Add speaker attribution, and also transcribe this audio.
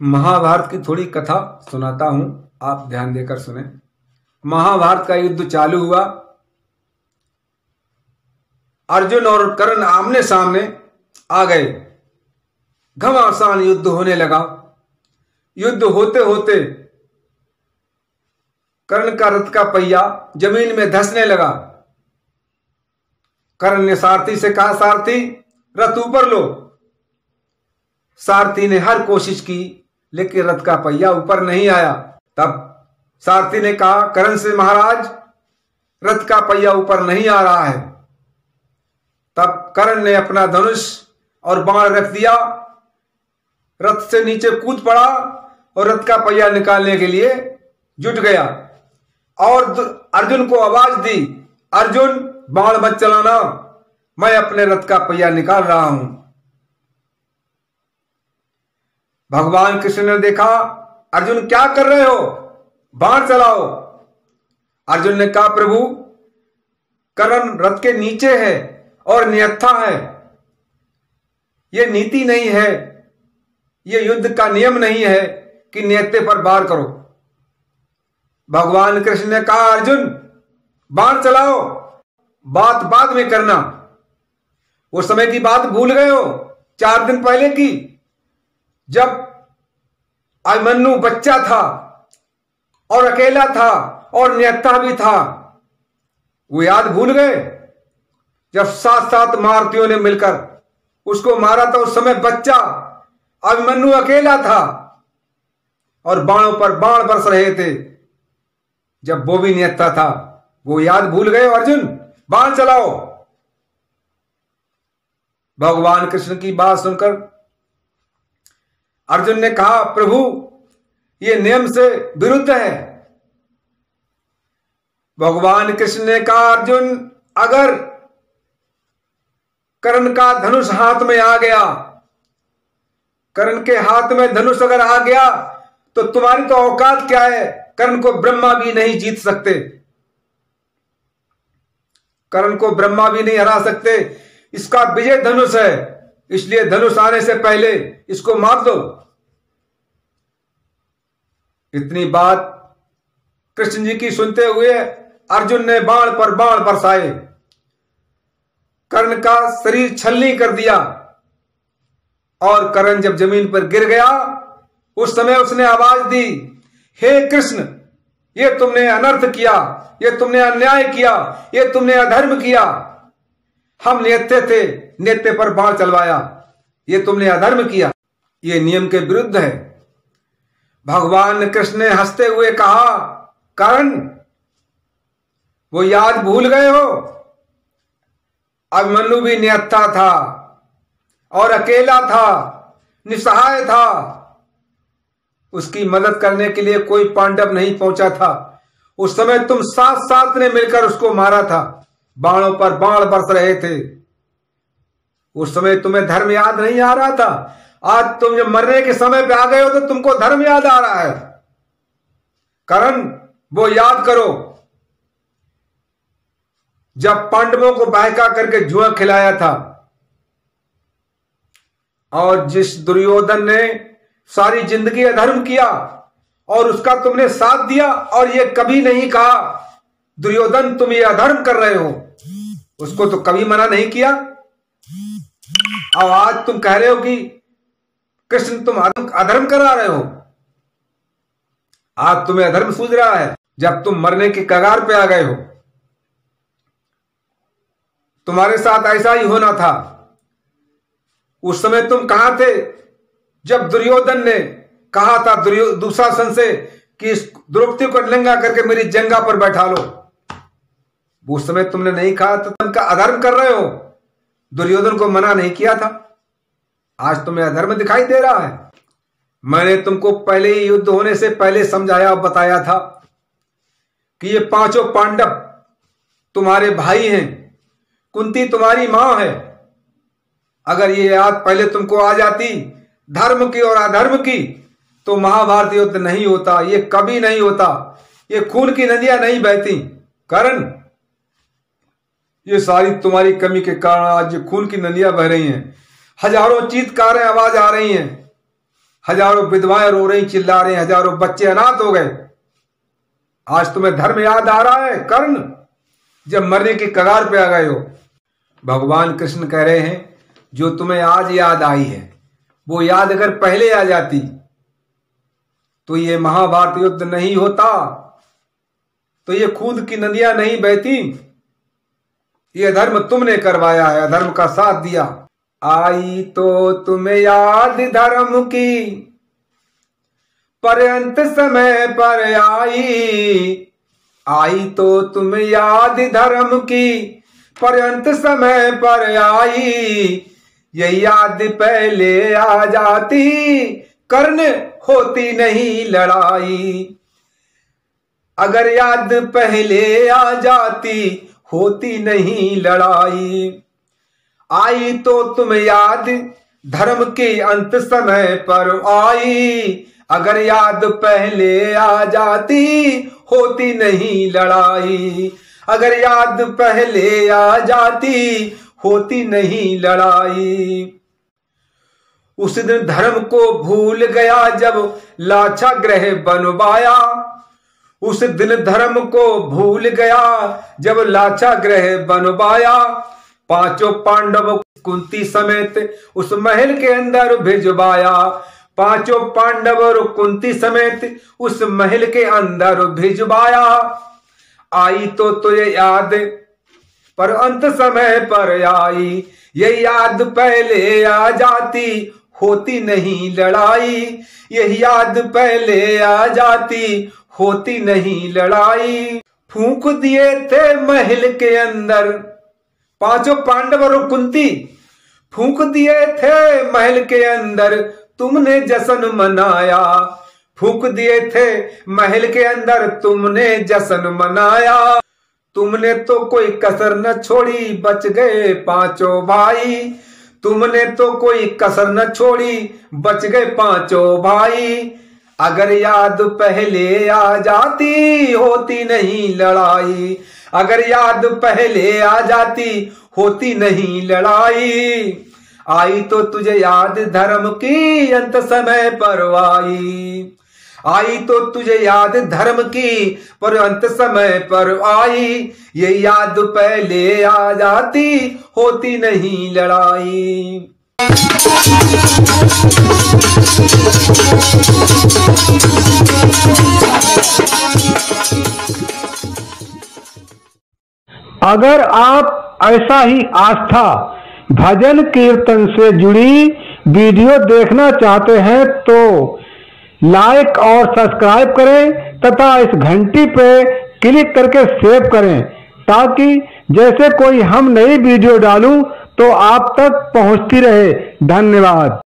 Speaker 1: महाभारत की थोड़ी कथा सुनाता हूं, आप ध्यान देकर सुने। महाभारत का युद्ध चालू हुआ। अर्जुन और कर्ण आमने सामने आ गए। घमासान युद्ध होने लगा। युद्ध होते होते कर्ण का रथ का पहिया जमीन में धंसने लगा। कर्ण ने सारथी से कहा, सारथी रथ ऊपर लो। सारथी ने हर कोशिश की, लेकिन रथ का पहिया ऊपर नहीं आया। तब सारथी ने कहा कर्ण से, महाराज रथ का पहिया ऊपर नहीं आ रहा है। तब कर्ण ने अपना धनुष और बाण रख दिया, रथ से नीचे कूद पड़ा और रथ का पहिया निकालने के लिए जुट गया और अर्जुन को आवाज दी, अर्जुन बाण मत चलाना, मैं अपने रथ का पहिया निकाल रहा हूं। भगवान कृष्ण ने देखा, अर्जुन क्या कर रहे हो, बाण चलाओ। अर्जुन ने कहा, प्रभु कर्ण रथ के नीचे है और निहत्था है, यह नीति नहीं है, यह युद्ध का नियम नहीं है कि निहत्थे पर वार करो। भगवान कृष्ण ने कहा, अर्जुन बाण चलाओ, बात बाद में करना। उस समय की बात भूल गए हो, 4 दिन पहले की, जब अभिमन्यु बच्चा था और अकेला था और निहत्था भी था, वो याद भूल गए? जब 7 महारथियों ने मिलकर उसको मारा था, उस समय बच्चा अभिमन्यु अकेला था और बाणों पर बाण बरस रहे थे, जब वो भी निहत्था था। वो याद भूल गए अर्जुन, बाण चलाओ। भगवान कृष्ण की बात सुनकर अर्जुन ने कहा, प्रभु ये नियम से विरुद्ध है। भगवान कृष्ण ने कहा, अर्जुन अगर कर्ण का धनुष हाथ में आ गया, कर्ण के हाथ में धनुष अगर आ गया तो तुम्हारी तो औकात क्या है, कर्ण को ब्रह्मा भी नहीं जीत सकते, कर्ण को ब्रह्मा भी नहीं हरा सकते। इसका विजय धनुष है, इसलिए धनुष आने से पहले इसको मार दो। इतनी बात कृष्ण जी की सुनते हुए अर्जुन ने बाण पर बाण बरसाए, कर्ण का शरीर छलनी कर दिया और कर्ण जब जमीन पर गिर गया, उस समय उसने आवाज दी, हे कृष्ण ये तुमने अनर्थ किया, ये तुमने अन्याय किया, ये तुमने अधर्म किया। हम निहत्थे थे, निहत्थे पर बाण चलवाया, ये तुमने अधर्म किया, ये नियम के विरुद्ध है। भगवान कृष्ण ने हंसते हुए कहा, कर्ण वो याद भूल गए हो, अभिमन्यु भी निहत्था था और अकेला था, निसहाय था, उसकी मदद करने के लिए कोई पांडव नहीं पहुंचा था। उस समय तुम 7 ने मिलकर उसको मारा था, बाणों पर बाण बरस रहे थे। उस समय तुम्हें धर्म याद नहीं आ रहा था, आज तुम जब मरने के समय पे आ गए हो तो तुमको धर्म याद आ रहा है। कर्ण वो याद करो जब पांडवों को बहका करके जुआ खिलाया था और जिस दुर्योधन ने सारी जिंदगी अधर्म किया और उसका तुमने साथ दिया और ये कभी नहीं कहा दुर्योधन तुम ये अधर्म कर रहे हो, उसको तो कभी मना नहीं किया। और आज तुम कह रहे हो कि कृष्ण तुम अधर्म करा रहे हो। आज तुम्हें अधर्म सूझ रहा है जब तुम मरने के कगार पे आ गए हो। तुम्हारे साथ ऐसा ही होना था। उस समय तुम कहां थे जब दुर्योधन ने कहा था दुशासन से कि द्रौपदी को नंगा करके मेरी जंगा पर बैठा लो? उस समय तुमने नहीं कहा तो तुम का अधर्म कर रहे हो, दुर्योधन को मना नहीं किया था। आज तुम्हें अधर्म दिखाई दे रहा है। मैंने तुमको पहले ही युद्ध होने से पहले समझाया और बताया था कि ये 5 पांडव तुम्हारे भाई हैं, कुंती तुम्हारी मां है। अगर ये याद पहले तुमको आ जाती धर्म की और अधर्म की तो महाभारत युद्ध नहीं होता, ये कभी नहीं होता, ये खून की नदियां नहीं बहती। कर्ण ये सारी तुम्हारी कमी के कारण आज ये खून की नदियां बह रही हैं, हजारों चीत्कारें आवाज आ रही हैं। हजारों विधवाएं रो रही, चिल्ला रही, हजारों बच्चे अनाथ हो गए। आज तुम्हें धर्म याद आ रहा है कर्ण, जब मरने की कगार पे आ गए हो। भगवान कृष्ण कह रहे हैं जो तुम्हें आज याद आई है, वो याद अगर पहले आ जाती तो ये महाभारत युद्ध नहीं होता, तो ये खून की नदियां नहीं बहती। ये धर्म तुमने करवाया है, अधर्म का साथ दिया। आई तो तुम्हें याद धर्म की, पर्यंत समय पर आई तो तुम्हें याद धर्म की, पर्यंत समय पर आई। ये याद पहले आ जाती, कर्ण होती नहीं लड़ाई। अगर याद पहले आ जाती, होती नहीं लड़ाई। आई तो तुम याद धर्म की, अंत समय पर आई। अगर याद पहले आ जाती, होती नहीं लड़ाई। अगर याद पहले आ जाती, होती नहीं लड़ाई। उस दिन धर्म को भूल गया जब लाछा ग्रह बनवाया। उस दिन धर्म को भूल गया जब लाछा ग्रह बनवाया। पांचों पांडव कुंती समेत उस महल के अंदर भिजवाया। पांचों पांडव और कुंती समेत उस महल के अंदर भिजवाया। आई तो तुझे याद पर अंत समय पर आई। ये याद पहले आ जाती, होती नहीं लड़ाई। यही याद पहले आ जाती, होती नहीं लड़ाई। फूंक दिए थे महल के अंदर पांचों पांडव और कुंती, फूंक दिए थे महल के अंदर, तुमने जश्न मनाया। फूंक दिए थे महल के अंदर, तुमने जश्न मनाया। तुमने तो कोई कसर न छोड़ी, बच गए पांचों भाई। तुमने तो कोई कसर न छोड़ी, बच गए पांचों भाई। अगर याद पहले आ जाती, होती नहीं लड़ाई। अगर याद पहले आ जाती, होती नहीं लड़ाई। आई तो तुझे याद धर्म की, अंत समय पर आई। आई तो तुझे याद धर्म की, पर अंत समय पर आई। ये याद पहले आ जाती, होती नहीं लड़ाई।
Speaker 2: अगर आप ऐसा ही आस्था भजन कीर्तन से जुड़ी वीडियो देखना चाहते हैं तो लाइक और सब्सक्राइब करें तथा इस घंटी पे क्लिक करके सेव करें, ताकि जैसे कोई हम नई वीडियो डालूं तो आप तक पहुंचती रहे। धन्यवाद।